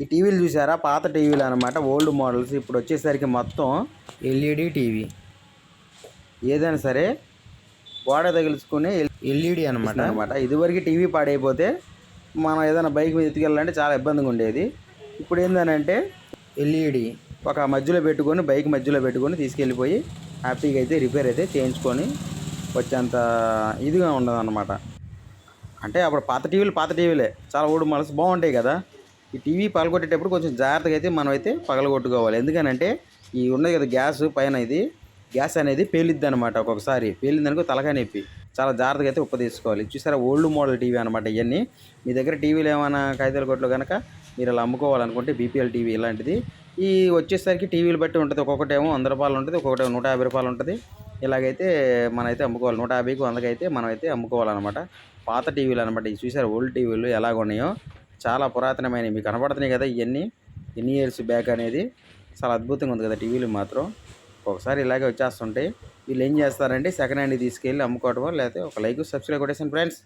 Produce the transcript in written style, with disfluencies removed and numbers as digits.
ఈ టీవీలు చూసారా, పాత టీవీలు అనమాట, ఓల్డ్ మోడల్స్. ఇప్పుడు వచ్చేసరికి మొత్తం ఎల్ఈడి టీవీ. ఏదైనా సరే గోడ తగిలించుకునే ఎల్ఈడి అనమాట. ఇదివరకు టీవీ పాడైపోతే మనం ఏదైనా బైక్ మీద ఎత్తుకెళ్ళాలంటే చాలా ఇబ్బందిగా ఉండేది. ఇప్పుడు ఏంటంటే ఎల్ఈడి ఒక మధ్యలో పెట్టుకొని, బైక్ మధ్యలో పెట్టుకొని తీసుకెళ్ళిపోయి హ్యాపీగా అయితే రిపేర్ అయితే చేయించుకొని వచ్చేంత ఇదిగా ఉండదు అనమాట. అంటే అప్పుడు పాత టీవీలే చాలా ఓల్డ్ మోడల్స్ బాగుంటాయి కదా. ఈ టీవీ పగలగొట్టేటప్పుడు కొంచెం జాగ్రత్తగా అయితే మనం అయితే పగలగొట్టుకోవాలి. ఎందుకనంటే ఈ ఉన్నది కదా గ్యాస్ పైన, ఇది గ్యాస్ అనేది పేలిద్ది అనమాట. ఒక్కొక్కసారి పేలిందనుకో తలకాయ నొప్పి. చాలా జాగ్రత్తగా అయితే తీసుకోవాలి. చూసారా, ఓల్డ్ మోడల్ టీవీ అనమాట ఇవన్నీ. మీ దగ్గర టీవీలు ఏమైనా కాగితాల కొట్లో కనుక మీరు అలా అమ్ముకోవాలనుకుంటే బీపీఎల్ టీవీ ఇలాంటిది. ఈ వచ్చేసరికి టీవీలు బట్టి ఉంటుంది. ఒక్కొక్కటేమో 100 రూపాయలు ఉంటుంది, ఒక్కొక్కటేమో 150 రూపాయలు ఉంటుంది. ఇలాగైతే మనమైతే అమ్ముకోవాలి. 150కి 100కి అయితే మనమైతే అమ్ముకోవాలన్నమాట. పాత టీవీలు అనమాట. ఇది చూసారు ఓల్డ్ టీవీలు ఎలాగున్నాయో, చాలా పురాతనమైనవి. మీకు కనపడుతున్నాయి కదా ఇవన్నీ, ఎన్ని ఇయర్స్ బ్యాక్ అనేది. చాలా అద్భుతంగా ఉంది కదా టీవీలు మాత్రం. ఒకసారి ఇలాగే వచ్చేస్తుంటాయి. వీళ్ళు ఏం చేస్తారంటే సెకండ్ హ్యాండ్ తీసుకెళ్ళి అమ్ముకోవటమో, లేకపోతే ఒక లైక్ సబ్స్క్రైబ్ కొట్టేసాను ఫ్రెండ్స్.